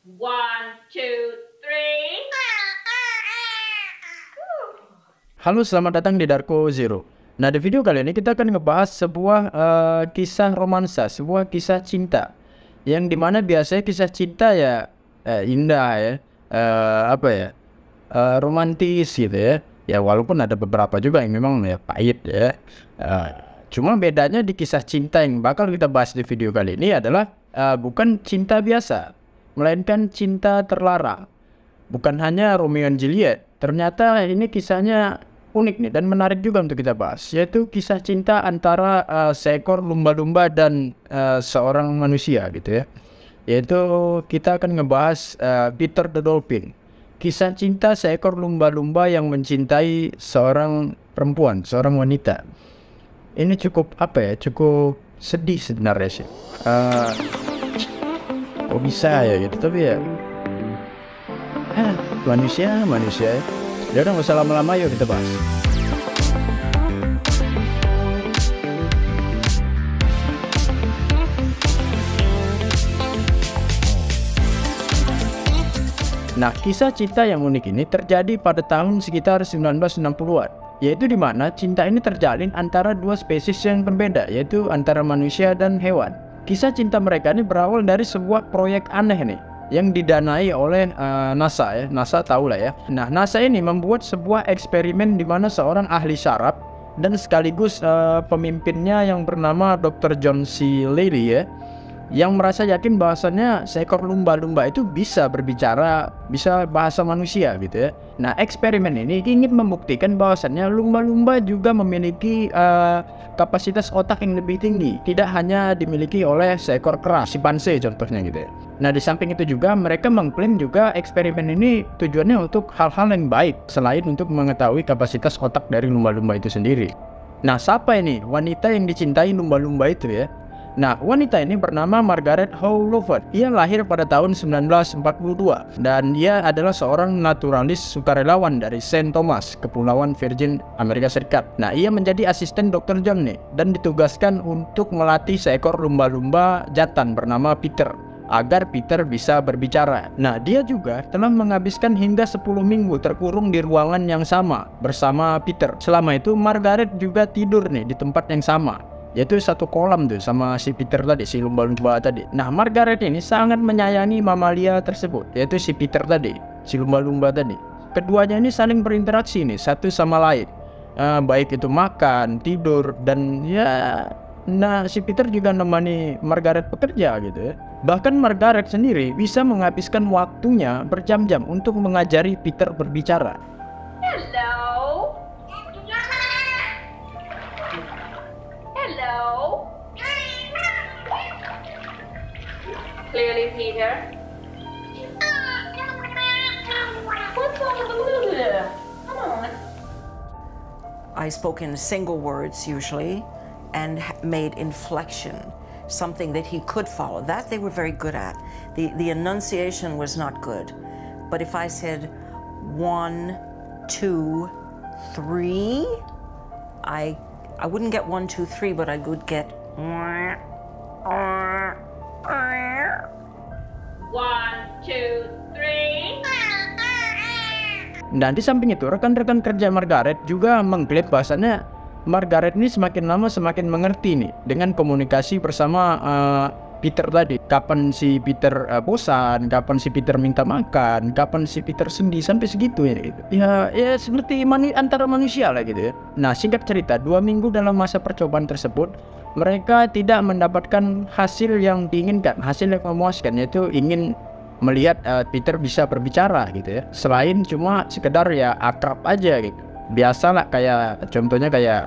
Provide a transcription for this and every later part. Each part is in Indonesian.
One, two, three. Halo, selamat datang di Darko Zero. Nah, di video kali ini kita akan ngebahas sebuah kisah romansa, sebuah kisah cinta, yang dimana biasanya kisah cinta ya indah ya, romantis gitu ya. Ya walaupun ada beberapa juga yang memang ya pahit ya. Cuma bedanya di kisah cinta yang bakal kita bahas di video kali ini adalah bukan cinta biasa, melainkan cinta terlarang. Bukan hanya Romeo and Juliet, ternyata ini kisahnya unik nih dan menarik juga untuk kita bahas, yaitu kisah cinta antara seekor lumba-lumba dan seorang manusia gitu ya. Yaitu kita akan ngebahas Peter the Dolphin. Kisah cinta seekor lumba-lumba yang mencintai seorang perempuan, seorang wanita. Ini cukup cukup sedih sebenarnya sih. Kok bisa ya gitu, tapi ya manusia ya. Ya udah, nggak usah lama-lama, yuk kita bahas. Nah, kisah cinta yang unik ini terjadi pada tahun sekitar 1960-an, yaitu di mana cinta ini terjalin antara dua spesies yang berbeda, yaitu antara manusia dan hewan. Kisah cinta mereka ini berawal dari sebuah proyek aneh nih, yang didanai oleh NASA ya. NASA tahu lah ya. Nah, NASA ini membuat sebuah eksperimen di mana seorang ahli syaraf dan sekaligus pemimpinnya yang bernama Dr. John C. Reilly ya, yang merasa yakin bahwasannya seekor lumba-lumba itu bisa berbicara, bisa bahasa manusia gitu ya. Nah, eksperimen ini ingin membuktikan bahwasannya lumba-lumba juga memiliki kapasitas otak yang lebih tinggi, tidak hanya dimiliki oleh seekor kera, simpanse contohnya gitu ya. Nah, di samping itu juga mereka mengklaim juga eksperimen ini tujuannya untuk hal-hal yang baik selain untuk mengetahui kapasitas otak dari lumba-lumba itu sendiri. Nah, siapa ini wanita yang dicintai lumba-lumba itu ya? Nah, wanita ini bernama Margaret Howe Lovett. Ia lahir pada tahun 1942 dan ia adalah seorang naturalis sukarelawan dari Saint Thomas, Kepulauan Virgin, Amerika Serikat. Nah, ia menjadi asisten Dr. John nih dan ditugaskan untuk melatih seekor lumba-lumba jantan bernama Peter agar Peter bisa berbicara. Nah, dia juga telah menghabiskan hingga 10 minggu terkurung di ruangan yang sama bersama Peter. Selama itu Margaret juga tidur nih di tempat yang sama, yaitu satu kolam tuh sama si Peter tadi, si lumba-lumba tadi. Nah, Margaret ini sangat menyayangi mamalia tersebut, yaitu si Peter tadi, si lumba-lumba tadi. Keduanya ini saling berinteraksi nih satu sama lain, baik itu makan, tidur, dan ya. Nah, si Peter juga nemani Margaret bekerja gitu ya. Bahkan Margaret sendiri bisa menghabiskan waktunya berjam-jam untuk mengajari Peter berbicara. Hello. Hello. Clearly, Peter. What's wrong with the little? Come on. I spoke in single words usually and made inflection, something that he could follow. That they were very good at. The enunciation was not good. But if I said 1, 2, 3, I wouldn't get 1, 2, 3, but I would get 1, 2, 3. Dan di samping itu, rekan-rekan kerja Margaret juga mengklaim bahwasannya Margaret ini semakin lama semakin mengerti nih dengan komunikasi bersama Peter tadi. Kapan si Peter bosan, kapan si Peter minta makan, kapan si Peter sedih, sampai segitu ya gitu. Ya seperti antara manusia lah gitu ya. Nah, singkat cerita, 2 minggu dalam masa percobaan tersebut, mereka tidak mendapatkan hasil yang diinginkan, hasil yang memuaskan, yaitu ingin melihat Peter bisa berbicara gitu ya. Selain cuma sekedar ya akrab aja gitu. Biasalah kayak contohnya kayak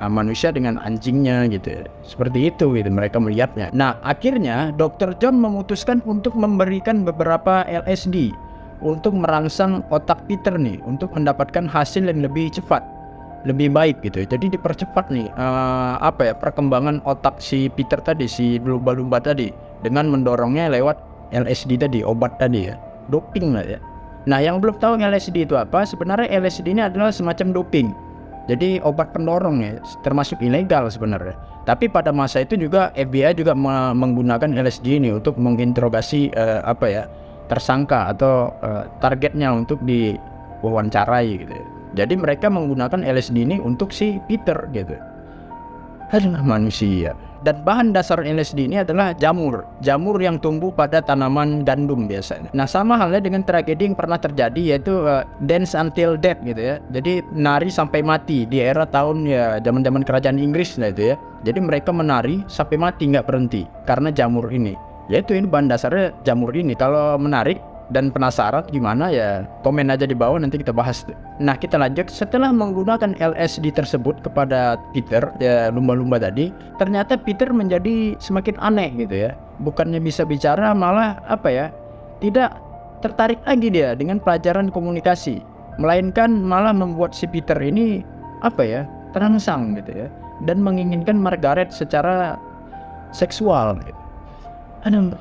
manusia dengan anjingnya gitu. Seperti itu gitu mereka melihatnya. Nah, akhirnya Dr. John memutuskan untuk memberikan beberapa LSD untuk merangsang otak Peter nih untuk mendapatkan hasil yang lebih cepat, lebih baik gitu. Jadi dipercepat nih perkembangan otak si Peter tadi, si lumba-lumba tadi, dengan mendorongnya lewat LSD tadi, obat tadi ya. Doping lah ya. Nah, yang belum tahu LSD itu apa, sebenarnya LSD ini adalah semacam doping. Jadi obat pendorong ya, termasuk ilegal sebenarnya. Tapi pada masa itu juga FBI juga menggunakan LSD ini untuk menginterogasi tersangka atau targetnya untuk diwawancarai gitu ya. Jadi mereka menggunakan LSD ini untuk si Peter gitu. Adalah manusia. Dan bahan dasar LSD ini adalah jamur yang tumbuh pada tanaman gandum biasanya. Nah, sama halnya dengan tragedi yang pernah terjadi, yaitu Dance Until Death gitu ya. Jadi nari sampai mati di era tahun ya zaman kerajaan Inggris lah itu ya. Jadi mereka menari sampai mati nggak berhenti karena jamur ini. Yaitu ini bahan dasarnya jamur ini. Kalau menarik dan penasaran gimana ya, komen aja di bawah, nanti kita bahas. Nah, kita lanjut. Setelah menggunakan LSD tersebut kepada Peter, ya lumba-lumba tadi, ternyata Peter menjadi semakin aneh gitu ya. Bukannya bisa bicara, malah apa ya, tidak tertarik lagi dia dengan pelajaran komunikasi, melainkan malah membuat si Peter ini apa ya, terangsang gitu ya, dan menginginkan Margaret secara seksual gitu. Aduh,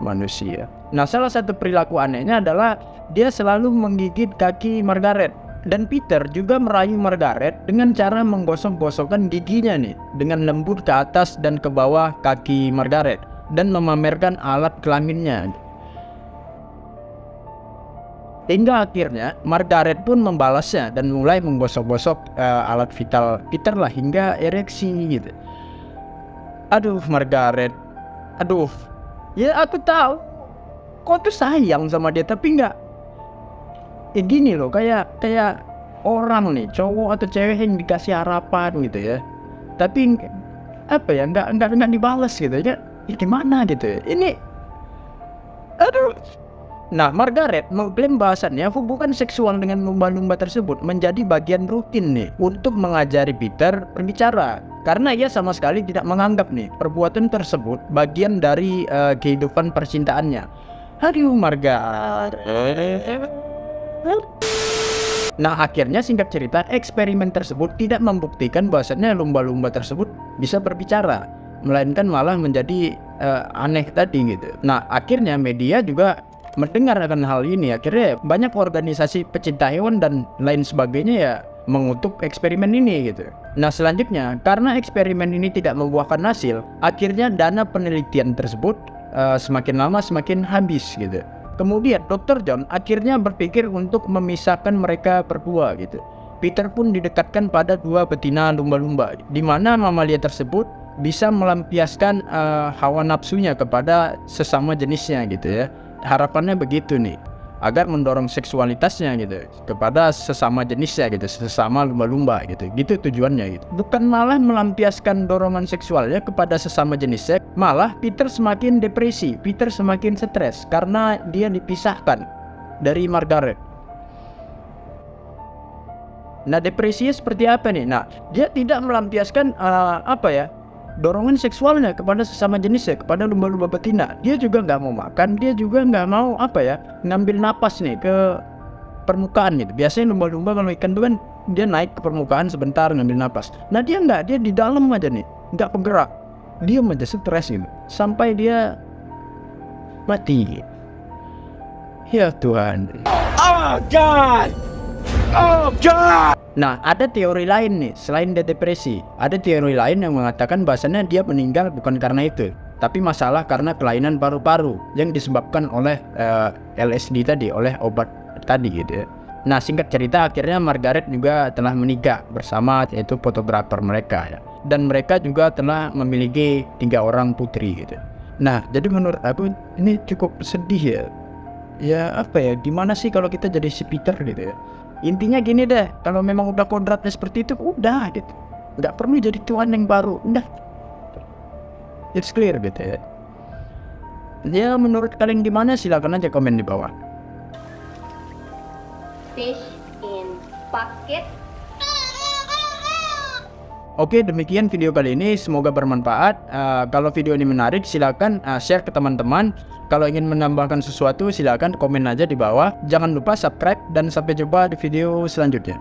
manusia. Nah, salah satu perilaku anehnya adalah dia selalu menggigit kaki Margaret. Dan Peter juga merayu Margaret dengan cara menggosok-gosokkan giginya nih, dengan lembut ke atas dan ke bawah kaki Margaret, dan memamerkan alat kelaminnya. Hingga akhirnya Margaret pun membalasnya dan mulai menggosok-gosok alat vital Peter lah hingga ereksi gitu. Aduh, Margaret. Aduh. Ya aku tahu kau tuh sayang sama dia, tapi nggak gini loh, kayak orang nih, cowok atau cewek yang dikasih harapan gitu ya, tapi apa ya, nggak dibalas gitu ya, gimana gitu ya ini. Aduh. Nah, Margaret mengklaim bahwasannya hubungan seksual dengan lumba-lumba tersebut menjadi bagian rutin nih untuk mengajari Peter berbicara, karena ia sama sekali tidak menganggap nih perbuatan tersebut bagian dari kehidupan percintaannya. Aduh, Margaret. Nah, akhirnya singkat cerita, eksperimen tersebut tidak membuktikan bahwasannya lumba-lumba tersebut bisa berbicara, melainkan malah menjadi aneh tadi gitu. Nah, akhirnya media juga mendengar akan hal ini. Akhirnya banyak organisasi pecinta hewan dan lain sebagainya ya mengutuk eksperimen ini gitu. Nah, selanjutnya karena eksperimen ini tidak membuahkan hasil, akhirnya dana penelitian tersebut semakin lama semakin habis gitu. Kemudian Dr. John akhirnya berpikir untuk memisahkan mereka berdua gitu. Peter pun didekatkan pada dua betina lumba-lumba, di mana mamalia tersebut bisa melampiaskan hawa nafsunya kepada sesama jenisnya gitu ya. Harapannya begitu nih, agar mendorong seksualitasnya gitu kepada sesama jenisnya gitu, sesama lumba-lumba gitu tujuannya gitu. Bukan malah melampiaskan dorongan seksualnya kepada sesama jenisnya, malah Peter semakin depresi, Peter semakin stres karena dia dipisahkan dari Margaret. Nah, depresinya seperti apa nih? Nah, dia tidak melampiaskan dorongan seksualnya kepada sesama jenisnya, kepada lumba-lumba betina. Dia juga nggak mau makan, dia juga nggak mau ngambil napas nih ke permukaan gitu. Biasanya lumba-lumba kalau ikan itu kan dia naik ke permukaan sebentar ngambil napas. Nah, dia nggak, dia di dalam aja nih, nggak bergerak, diam aja, stres gitu, sampai dia mati. Ya Tuhan. Oh God. Oh God. Nah, ada teori lain nih selain dia depresi. Ada teori lain yang mengatakan bahasanya dia meninggal bukan karena itu, tapi masalah karena kelainan paru-paru yang disebabkan oleh LSD tadi, oleh obat tadi gitu ya. Nah, singkat cerita akhirnya Margaret juga telah menikah bersama yaitu fotografer mereka ya. Dan mereka juga telah memiliki 3 orang putri gitu. Nah, jadi menurut aku ini cukup sedih ya. Ya apa ya, gimana sih kalau kita jadi si Peter gitu ya. Intinya gini deh, kalau memang udah kodratnya seperti itu, udah gitu, nggak perlu jadi tuan yang baru, udah, it's clear gitu ya. Ya menurut kalian gimana, silakan aja komen di bawah. Fish in bucket. Oke, demikian video kali ini, semoga bermanfaat. Kalau video ini menarik, silakan share ke teman-teman. Kalau ingin menambahkan sesuatu, silakan komen aja di bawah. Jangan lupa subscribe dan sampai jumpa di video selanjutnya.